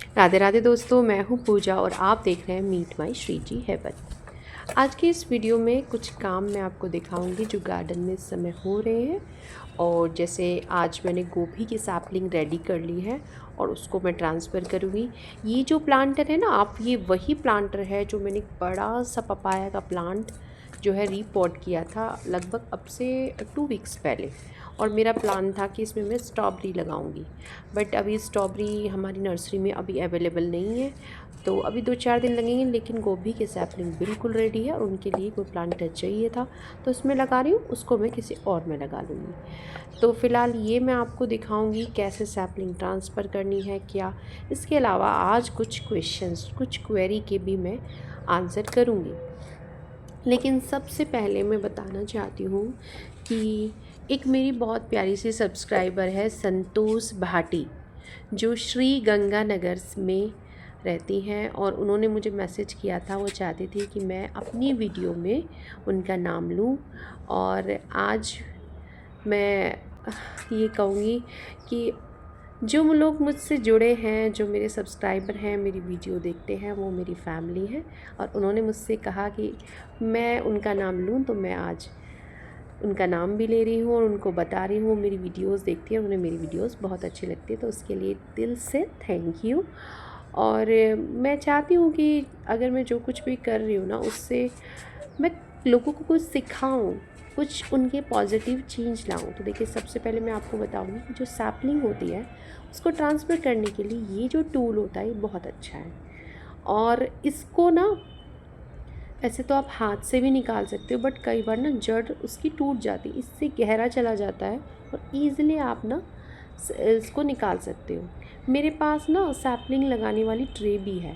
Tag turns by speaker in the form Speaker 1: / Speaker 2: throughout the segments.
Speaker 1: राधे राधे दोस्तों, मैं हूँ पूजा और आप देख रहे हैं meet my Shri ji heaven. आज की इस वीडियो में कुछ काम मैं आपको दिखाऊंगी जो गार्डन में इस समय हो रहे हैं। और जैसे आज मैंने गोभी की सैपलिंग रेडी कर ली है और उसको मैं ट्रांसफ़र करूँगी। ये जो प्लांटर है ना, आप ये वही प्लांटर है जो मैंने एक बड़ा सा पपाया का प्लांट जो है रीपॉट किया था लगभग अब से 2 वीक्स पहले। और मेरा प्लान था कि इसमें मैं स्ट्रॉबेरी लगाऊंगी, बट अभी स्ट्रॉबेरी हमारी नर्सरी में अभी अवेलेबल नहीं है, तो अभी 2-4 दिन लगेंगे। लेकिन गोभी की सैपलिंग बिल्कुल रेडी है और उनके लिए कोई प्लांटर चाहिए था तो इसमें लगा रही हूँ, उसको मैं किसी और में लगा लूँगी। तो फ़िलहाल ये मैं आपको दिखाऊंगी कैसे सैपलिंग ट्रांसफ़र करनी है क्या। इसके अलावा आज कुछ क्वेश्चंस, कुछ क्वेरी के भी मैं आंसर करूँगी। लेकिन सबसे पहले मैं बताना चाहती हूँ कि एक मेरी बहुत प्यारी सी सब्सक्राइबर है संतोष भाटी, जो श्री गंगानगर में रहती हैं, और उन्होंने मुझे मैसेज किया था। वो चाहती थी कि मैं अपनी वीडियो में उनका नाम लूँ। और आज मैं ये कहूँगी कि जो लोग मुझसे जुड़े हैं, जो मेरे सब्सक्राइबर हैं, मेरी वीडियो देखते हैं, वो मेरी फैमिली है। और उन्होंने मुझसे कहा कि मैं उनका नाम लूँ, तो मैं आज उनका नाम भी ले रही हूँ और उनको बता रही हूँ। मेरी वीडियोस देखती है, उन्हें मेरी वीडियोस बहुत अच्छी लगती है, तो उसके लिए दिल से थैंक यू। और मैं चाहती हूँ कि अगर मैं जो कुछ भी कर रही हूँ ना, उससे मैं लोगों को कुछ सिखाऊं, कुछ उनके पॉजिटिव चेंज लाऊं। तो देखिए, सबसे पहले मैं आपको बताऊंगी कि जो सैपलिंग होती है उसको ट्रांसफ़र करने के लिए ये जो टूल होता है ये बहुत अच्छा है। और इसको ना ऐसे तो आप हाथ से भी निकाल सकते हो, बट कई बार ना जड़ उसकी टूट जाती है, इससे गहरा चला जाता है और ईज़िली आप ना इसको निकाल सकते हो। मेरे पास ना सैपलिंग लगाने वाली ट्रे भी है,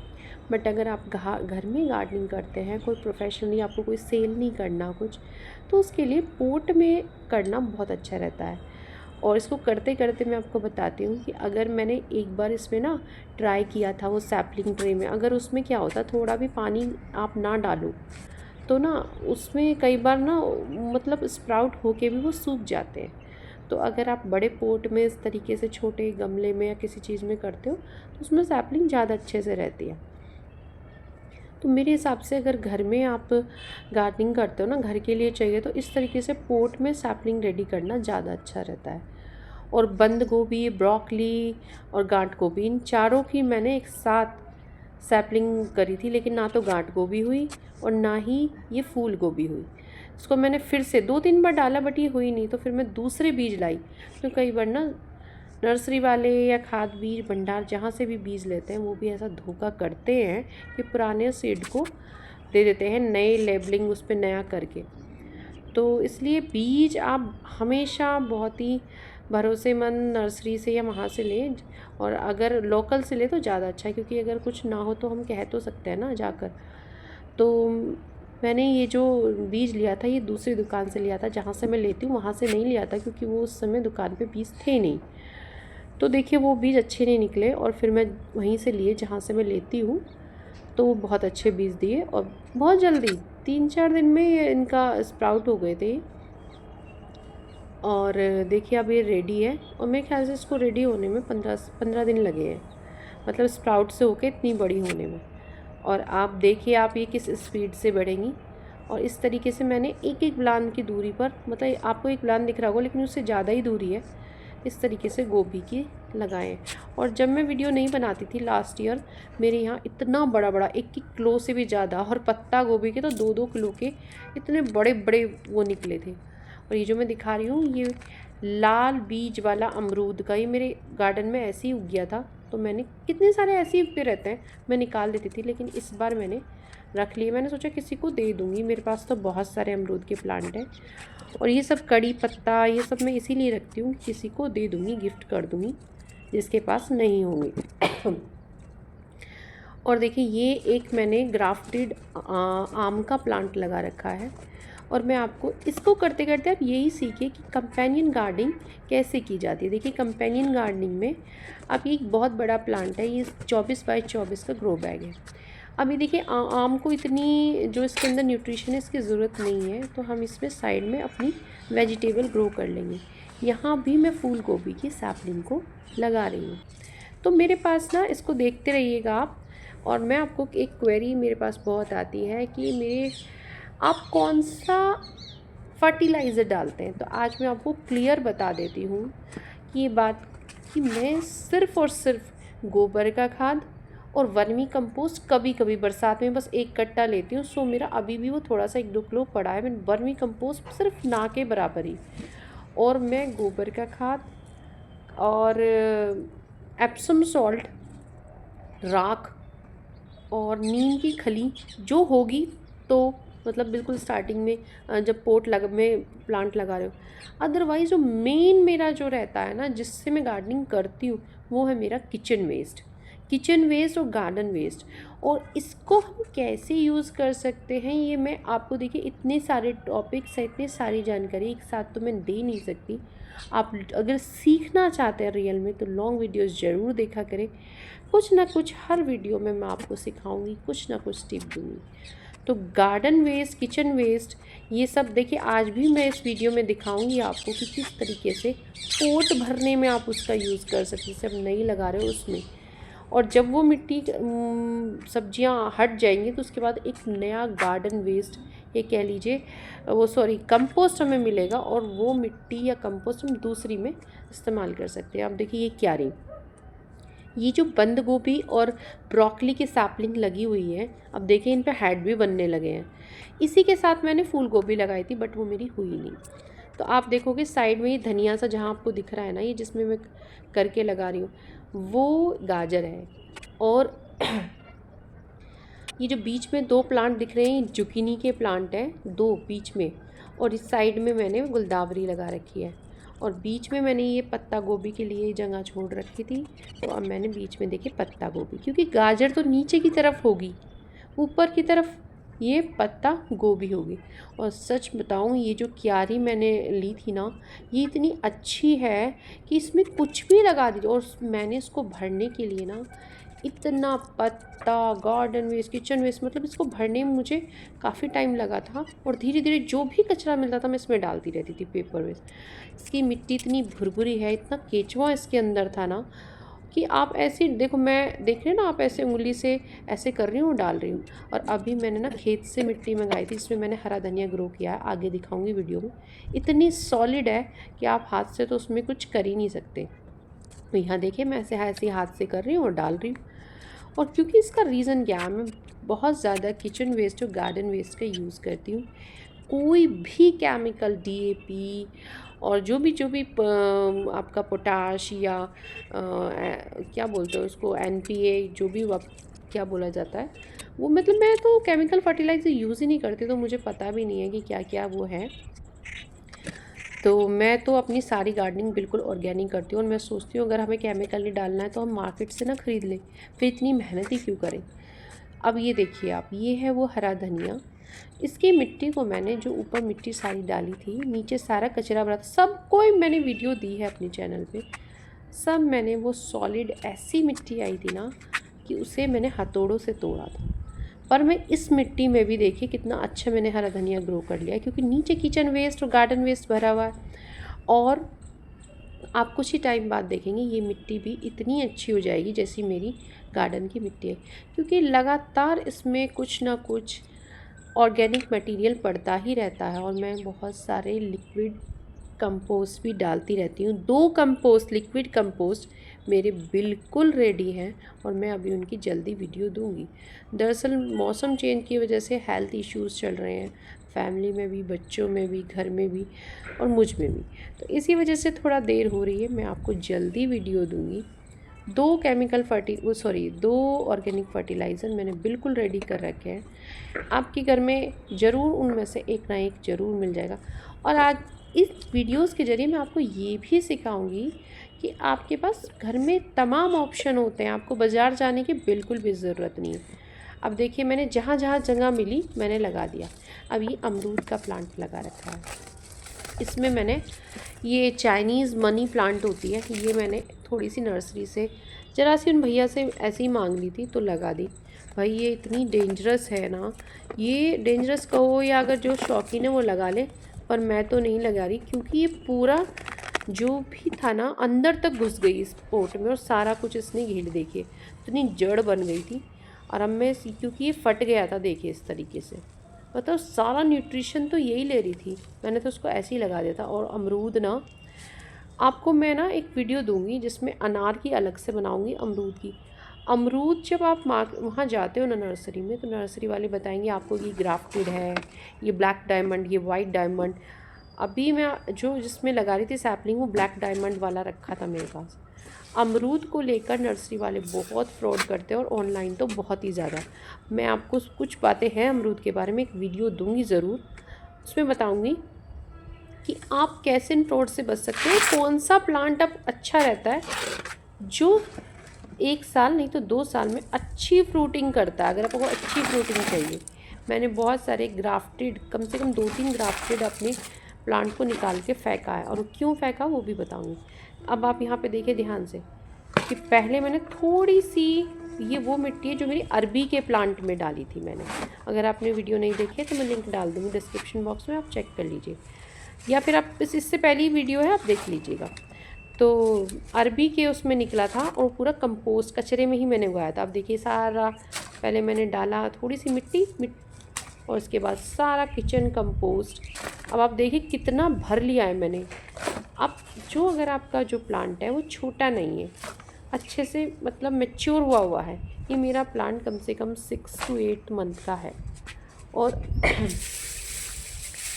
Speaker 1: बट अगर आप घर में गार्डनिंग करते हैं, कोई प्रोफेशनली आपको कोई सेल नहीं करना कुछ, तो उसके लिए पोट में करना बहुत अच्छा रहता है। और इसको करते करते मैं आपको बताती हूँ कि अगर मैंने एक बार इसमें ना ट्राई किया था वो सैपलिंग ट्रे में, अगर उसमें क्या होता, थोड़ा भी पानी आप ना डालो तो ना उसमें कई बार ना मतलब स्प्राउट होके भी वो सूख जाते हैं। तो अगर आप बड़े पोट में इस तरीके से छोटे गमले में या किसी चीज़ में करते हो तो उसमें सैपलिंग ज़्यादा अच्छे से रहती है। तो मेरे हिसाब से अगर घर में आप गार्डनिंग करते हो ना, घर के लिए चाहिए, तो इस तरीके से पोट में सैपलिंग रेडी करना ज़्यादा अच्छा रहता है। और बंद गोभी, ब्रोकली और गांठ गोभी, इन चारों की मैंने एक साथ सैपलिंग करी थी, लेकिन ना तो गांठ गोभी हुई और ना ही ये फूल गोभी हुई। इसको मैंने फिर से 2-3 बार डाला बट ये हुई नहीं, तो फिर मैं दूसरे बीज लाई। तो कई बार ना नर्सरी वाले या खाद बीज भंडार जहाँ से भी बीज लेते हैं, वो भी ऐसा धोखा करते हैं कि पुराने सीड को दे देते हैं नए लेबलिंग उस पर नया करके। तो इसलिए बीज आप हमेशा बहुत ही भरोसेमंद नर्सरी से या वहाँ से लें, और अगर लोकल से ले तो ज़्यादा अच्छा है, क्योंकि अगर कुछ ना हो तो हम कह तो सकते हैं ना जाकर। तो मैंने ये जो बीज लिया था ये दूसरी दुकान से लिया था, जहाँ से मैं लेती हूँ वहाँ से नहीं लिया था, क्योंकि वो उस समय दुकान पे बीज थे नहीं। तो देखिए, वो बीज अच्छे नहीं निकले और फिर मैं वहीं से लिए जहाँ से मैं लेती हूँ, तो वो बहुत अच्छे बीज दिए और बहुत जल्दी 3-4 दिन में ये इनका स्प्राउट हो गए थे। और देखिए अब ये रेडी है, और मेरे ख्याल से इसको रेडी होने में 15 दिन लगे हैं, मतलब स्प्राउट से होके इतनी बड़ी होने में। और आप देखिए आप ये किस स्पीड से बढ़ेंगी। और इस तरीके से मैंने एक एक ब्लान की दूरी पर, मतलब आपको एक ब्लान दिख रहा होगा लेकिन उससे ज़्यादा ही दूरी है, इस तरीके से गोभी की लगाएं। और जब मैं वीडियो नहीं बनाती थी लास्ट ईयर, मेरे यहाँ इतना बड़ा बड़ा 1-1 किलो से भी ज़्यादा, और पत्ता गोभी के तो 2-2 किलो के इतने बड़े बड़े वो निकले थे। और ये जो मैं दिखा रही हूँ ये लाल बीज वाला अमरूद का, ये मेरे गार्डन में ऐसे ही उग गया था। तो मैंने, कितने सारे ऐसे ही उगते रहते हैं, मैं निकाल देती थी, लेकिन इस बार मैंने रख लिए। मैंने सोचा किसी को दे दूँगी, मेरे पास तो बहुत सारे अमरूद के प्लांट हैं। और ये सब कड़ी पत्ता ये सब मैं इसीलिए रखती हूँ, किसी को दे दूँगी, गिफ्ट कर दूँगी जिसके पास नहीं होंगे। और देखिए, ये एक मैंने ग्राफ्टेड आम का प्लांट लगा रखा है। और मैं आपको इसको करते करते आप यही सीखिए कि कंपेनियन गार्डनिंग कैसे की जाती है। देखिए, कंपेनियन गार्डनिंग में अब ये एक बहुत बड़ा प्लांट है, ये 24x24 का ग्रो बैग है। अभी देखिए, आम को इतनी जो इसके अंदर न्यूट्रिशन है इसकी ज़रूरत नहीं है, तो हम इसमें साइड में अपनी वेजिटेबल ग्रो कर लेंगे। यहाँ भी मैं फूल गोभी की सैपलिंग को लगा रही हूँ। तो मेरे पास ना इसको देखते रहिएगा आप। और मैं आपको एक क्वेरी मेरे पास बहुत आती है कि मेरे आप कौन सा फर्टिलाइज़र डालते हैं। तो आज मैं आपको क्लियर बता देती हूँ कि ये बात कि मैं सिर्फ़ और सिर्फ गोबर का खाद और वर्मी कंपोस्ट कभी कभी बरसात में बस एक कट्टा लेती हूँ। सो मेरा अभी भी वो थोड़ा सा 1-2 किलो पड़ा है। मैं वर्मी कंपोस्ट सिर्फ ना के बराबर ही, और मैं गोबर का खाद और एप्सम सॉल्ट, राख और नीम की खली जो होगी, तो मतलब बिल्कुल स्टार्टिंग में जब में प्लांट लगा रहे हो। अदरवाइज़ जो मेन मेरा जो रहता है ना, जिससे मैं गार्डनिंग करती हूँ, वो है मेरा किचन वेस्ट और गार्डन वेस्ट। और इसको हम कैसे यूज़ कर सकते हैं, ये मैं आपको, देखिए इतने सारे टॉपिक्स हैं, इतनी सारी जानकारी एक साथ तो मैं दे नहीं सकती। आप अगर सीखना चाहते हैं रियल में, तो लॉन्ग वीडियोस ज़रूर देखा करें। कुछ ना कुछ हर वीडियो में मैं आपको सिखाऊंगी, कुछ ना कुछ टिप दूंगी। तो गार्डन वेस्ट, किचन वेस्ट, ये सब देखिए आज भी मैं इस वीडियो में दिखाऊंगी आपको कि किस तरीके से पोट भरने में आप उसका यूज़ कर सकते हैं। जब नहीं लगा रहे हो उसमें, और जब वो मिट्टी सब्जियां हट जाएंगी, तो उसके बाद एक नया गार्डन वेस्ट, ये कह लीजिए वो कंपोस्ट हमें मिलेगा, और वो मिट्टी या कंपोस्ट हम दूसरी में इस्तेमाल कर सकते हैं। आप देखिए ये क्यारी, ये जो बंद गोभी और ब्रोकली की सैपलिंग लगी हुई है, अब देखिए इन पे हेड भी बनने लगे हैं। इसी के साथ मैंने फूल गोभी लगाई थी, बट वो मेरी हुई नहीं। तो आप देखोगे साइड में ये धनिया सा जहाँ आपको दिख रहा है ना, ये जिसमें मैं करके लगा रही हूँ, वो गाजर है। और ये जो बीच में 2 प्लांट दिख रहे हैं, जुकीनी के प्लांट हैं 2 बीच में, और इस साइड में मैंने गुलदावरी लगा रखी है। और बीच में मैंने ये पत्ता गोभी के लिए जगह छोड़ रखी थी, तो अब मैंने बीच में देखिए पत्ता गोभी, क्योंकि गाजर तो नीचे की तरफ होगी, ऊपर की तरफ ये पत्ता गोभी होगी। और सच बताऊं, ये जो क्यारी मैंने ली थी ना, ये इतनी अच्छी है कि इसमें कुछ भी लगा दीजिए। और मैंने इसको भरने के लिए ना, इतना पत्ता, गार्डन वेस्ट, किचन वेस्ट, मतलब इसको भरने में मुझे काफ़ी टाइम लगा था। और धीरे धीरे जो भी कचरा मिलता था मैं इसमें डालती रहती थी, पेपर वेस्ट। इसकी मिट्टी इतनी भुरभुरी है, इतना केचुआ इसके अंदर था ना, कि आप ऐसे देखो, मैं देख रहे हैं ना, आप ऐसे उंगली से ऐसे कर रही हूँ, डाल रही हूँ। और अभी मैंने ना खेत से मिट्टी मंगाई थी, इसमें मैंने हरा धनिया ग्रो किया है, आगे दिखाऊंगी वीडियो में। इतनी सॉलिड है कि आप हाथ से तो उसमें कुछ कर ही नहीं सकते। तो यहाँ देखिए मैं ऐसे हाथ से कर रही हूँ और डाल रही हूँ। और क्योंकि इसका रीज़न क्या है, मैं बहुत ज़्यादा किचन वेस्ट और गार्डन वेस्ट का यूज़ करती हूँ। कोई भी केमिकल, डीएपी और जो भी आपका पोटाश या क्या बोलते हैं उसको, एनपीए, जो भी क्या बोला जाता है, वो मतलब मैं तो केमिकल फर्टिलाइज़र यूज़ ही नहीं करती, तो मुझे पता भी नहीं है कि क्या क्या वो है। तो मैं तो अपनी सारी गार्डनिंग बिल्कुल ऑर्गेनिक करती हूँ। और मैं सोचती हूँ अगर हमें केमिकल नहीं डालना है तो हम मार्केट से ना ख़रीद लें, फिर इतनी मेहनत ही क्यों करें। अब ये देखिए आप, ये है वो हरा धनिया। इसकी मिट्टी को मैंने, जो ऊपर मिट्टी सारी डाली थी, नीचे सारा कचरा भरा था, सब कोई मैंने वीडियो दी है अपने चैनल पे, सब मैंने वो सॉलिड ऐसी मिट्टी आई थी ना कि उसे मैंने हथौड़ों से तोड़ा था। पर मैं इस मिट्टी में भी देखिए कितना अच्छा मैंने हरा धनिया ग्रो कर लिया है, क्योंकि नीचे किचन वेस्ट और गार्डन वेस्ट भरा हुआ है। और आप कुछ ही टाइम बाद देखेंगे ये मिट्टी भी इतनी अच्छी हो जाएगी जैसी मेरी गार्डन की मिट्टी है, क्योंकि लगातार इसमें कुछ ना कुछ ऑर्गेनिक मटेरियल पड़ता ही रहता है। और मैं बहुत सारे लिक्विड कंपोस्ट भी डालती रहती हूँ। 2 कंपोस्ट, लिक्विड कंपोस्ट मेरे बिल्कुल रेडी हैं, और मैं अभी उनकी जल्दी वीडियो दूंगी। दरअसल मौसम चेंज की वजह से हेल्थ इश्यूज़ चल रहे हैं, फैमिली में भी, बच्चों में भी, घर में भी, और मुझ में भी, तो इसी वजह से थोड़ा देर हो रही है। मैं आपको जल्दी वीडियो दूंगी। 2 ऑर्गेनिक फर्टिलाइज़र मैंने बिल्कुल रेडी कर रखे हैं। आपके घर में ज़रूर उनमें से एक ना एक ज़रूर मिल जाएगा। और आज इस वीडियोस के ज़रिए मैं आपको ये भी सिखाऊंगी कि आपके पास घर में तमाम ऑप्शन होते हैं, आपको बाज़ार जाने की बिल्कुल भी ज़रूरत नहीं है। अब देखिए मैंने जहाँ जहाँ जगह मिली मैंने लगा दिया। अब ये अमरूद का प्लांट लगा रखा है, इसमें मैंने ये चाइनीज़ मनी प्लांट होती है, ये मैंने थोड़ी सी नर्सरी से ज़रा सी उन भैया से ऐसे ही मांग ली थी, तो लगा दी। भाई ये इतनी डेंजरस है ना, ये डेंजरस कहो या अगर जो शौकीन है वो लगा ले, पर मैं तो नहीं लगा रही, क्योंकि ये पूरा जो भी था ना अंदर तक घुस गई इस पोट में और सारा कुछ इसने घेर देखिए इतनी जड़ बन गई थी। और अब मैं क्योंकि ये फट गया था देखिए इस तरीके से, मतलब सारा न्यूट्रिशन तो यही ले रही थी, मैंने तो उसको ऐसे ही लगा दिया था। और अमरूद ना आपको मैं ना एक वीडियो दूंगी जिसमें अनार की अलग से बनाऊंगी, अमरूद की। अमरूद जब आप वहाँ जाते हो ना नर्सरी में, तो नर्सरी वाले बताएंगे आपको कि ग्राफ्टेड है, ये ब्लैक डायमंड, ये वाइट डायमंड। अभी मैं जो जिसमें लगा रही थी सैपलिंग वो ब्लैक डायमंड वाला रखा था मेरे पास। अमरूद को लेकर नर्सरी वाले बहुत फ्रॉड करते हैं और ऑनलाइन तो बहुत ही ज़्यादा। मैं आपको कुछ बातें हैं अमरूद के बारे में एक वीडियो दूंगी ज़रूर, उसमें बताऊंगी कि आप कैसे इन फ्रॉड से बच सकते हैं, कौन सा प्लांट अब अच्छा रहता है जो 1 साल नहीं तो 2 साल में अच्छी फ्रूटिंग करता है। अगर आपको अच्छी फ्रूटिंग चाहिए, मैंने बहुत सारे ग्राफ्टेड, कम से कम 2-3 ग्राफ्टेड अपने प्लांट को निकाल के फेंका है, और क्यों फेंका वो भी बताऊंगी। अब आप यहाँ पे देखिए ध्यान से कि पहले मैंने थोड़ी सी, ये वो मिट्टी है जो मेरी अरबी के प्लांट में डाली थी मैंने। अगर आपने वीडियो नहीं देखी है तो मैं लिंक डाल दूँगी डिस्क्रिप्शन बॉक्स में, आप चेक कर लीजिए, या फिर आप इससे पहली वीडियो है आप देख लीजिएगा। तो अरबी के उसमें निकला था और पूरा कंपोस्ट कचरे में ही मैंने उगाया था। अब देखिए सारा, पहले मैंने डाला थोड़ी सी मिट्टी और उसके बाद सारा किचन कंपोस्ट। अब आप देखिए कितना भर लिया है मैंने। अब जो अगर आपका जो प्लांट है वो छोटा नहीं है, अच्छे से मतलब मैच्योर हुआ है, ये मेरा प्लांट कम से कम 6 to 8 मंथ का है। और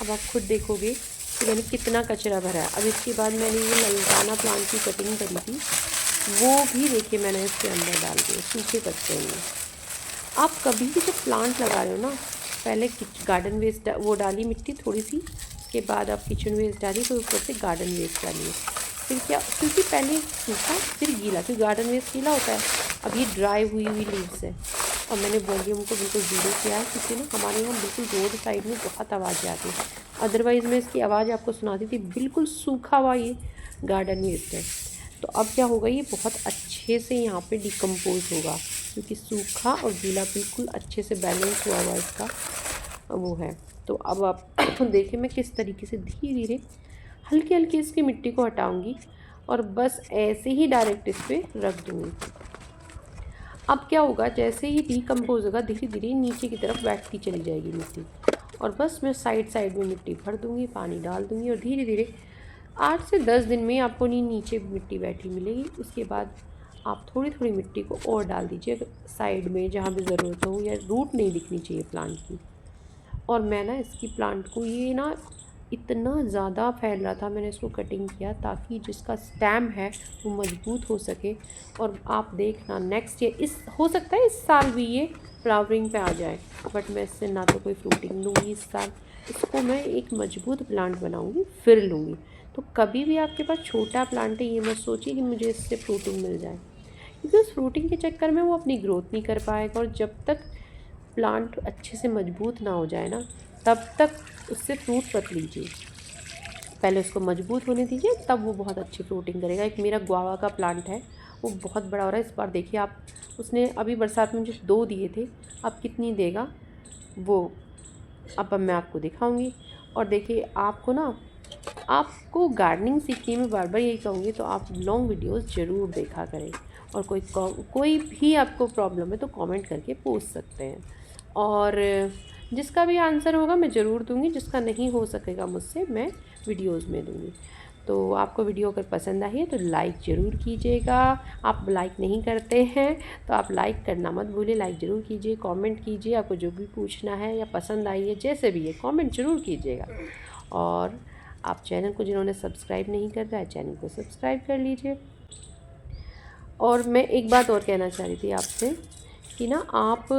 Speaker 1: अब आप खुद देखोगे कि मैंने कितना कचरा भरा है। अब इसके बाद मैंने ये ललकाना प्लांट की कटिंग करी थी, वो भी देखिए मैंने इसके अंदर डाल दिए सूखे पत्ते में। आप कभी भी जब प्लांट लगा रहे हो ना, पहले गार्डन वेस्ट वो डाली मिट्टी थोड़ी सी, उसके बाद आप किचन वेस्ट डाली, तो ऊपर से गार्डन वेस्ट डालिए। फिर क्या, क्योंकि पहले सूखा फिर गीला, क्योंकि गार्डन वेस्ट गीला होता है। अब ये ड्राई हुई लीव्स है और मैंने वॉल्यूम को बिल्कुल ज़ीरो किया है, क्योंकि ना हमारे यहाँ बिल्कुल रोड साइड में बहुत आवाज़ आती है, अदरवाइज़ मैं इसकी आवाज़ आपको सुनाती थी। बिल्कुल सूखा हुआ ये गार्डन वेस्ट है, तो अब क्या होगा, ये बहुत अच्छे से यहाँ पे डिकम्पोज होगा, क्योंकि सूखा और गीला बिल्कुल अच्छे से बैलेंस हुआ इसका वो है। तो अब आप देखिए मैं किस तरीके से धीरे धीरे हल्की हल्की इसकी मिट्टी को हटाऊंगी और बस ऐसे ही डायरेक्ट इस पर रख दूँगी। अब क्या होगा, जैसे ही डिकम्पोज होगा धीरे धीरे नीचे की तरफ बैठती चली जाएगी मिट्टी, और बस मैं साइड साइड में मिट्टी भर दूँगी, पानी डाल दूँगी, और धीरे धीरे 8 से 10 दिन में आपको नीचे मिट्टी बैठी मिलेगी। उसके बाद आप थोड़ी थोड़ी मिट्टी को और डाल दीजिए साइड में जहाँ भी ज़रूरत हो, या रूट नहीं दिखनी चाहिए प्लांट की। और मैं ना इसकी प्लांट को, ये ना इतना ज़्यादा फैल रहा था, मैंने इसको कटिंग किया ताकि जिसका स्टेम है वो मजबूत हो सके। और आप देखना नेक्स्ट ईयर, इस हो सकता है इस साल भी ये फ्लावरिंग पे आ जाए, बट मैं इससे ना तो कोई फ्रूटिंग लूँगी इस साल, इसको मैं एक मजबूत प्लांट बनाऊँगी फिर लूँगी। तो कभी भी आपके पास छोटा प्लांट है, ये मत सोचिए कि मुझे इससे फ्रूटिंग मिल जाए, क्योंकि उस फ्रूटिंग के चक्कर में वो अपनी ग्रोथ नहीं कर पाएगा। और जब तक प्लांट अच्छे से मजबूत ना हो जाए ना, तब तक उससे फ्रूट मत लीजिए, पहले उसको मजबूत होने दीजिए, तब वो बहुत अच्छी फ्रूटिंग करेगा। एक मेरा गुआवा का प्लांट है, वो बहुत बड़ा हो रहा है इस बार, देखिए आप, उसने अभी बरसात में मुझे 2 दिए थे, अब कितनी देगा वो अब मैं आपको दिखाऊंगी। और देखिए आपको ना, आपको गार्डनिंग सीखने में बार बार यही कहूँगी, तो आप लॉन्ग वीडियोस ज़रूर देखा करें। और कोई भी आपको प्रॉब्लम है तो कमेंट करके पूछ सकते हैं, और जिसका भी आंसर होगा मैं ज़रूर दूंगी, जिसका नहीं हो सकेगा मुझसे मैं वीडियोस में दूंगी। तो आपको वीडियो अगर पसंद आई है तो लाइक ज़रूर कीजिएगा। आप लाइक नहीं करते हैं तो आप लाइक करना मत भूलिए, लाइक ज़रूर कीजिए, कमेंट कीजिए, आपको जो भी पूछना है या पसंद आई है जैसे भी है कमेंट ज़रूर कीजिएगा। और आप चैनल को जिन्होंने सब्सक्राइब नहीं कर रहा है, चैनल को सब्सक्राइब कर लीजिए। और मैं एक बात और कहना चाह रही थी आपसे कि ना आप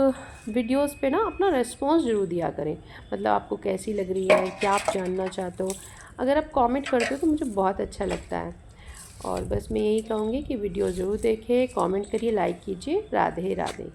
Speaker 1: वीडियोस पे ना अपना रिस्पॉन्स ज़रूर दिया करें, मतलब आपको कैसी लग रही है, क्या आप जानना चाहते हो। अगर आप कमेंट करते हो तो मुझे बहुत अच्छा लगता है। और बस मैं यही कहूँगी कि वीडियो ज़रूर देखें, कमेंट करिए, लाइक कीजिए। राधे राधे।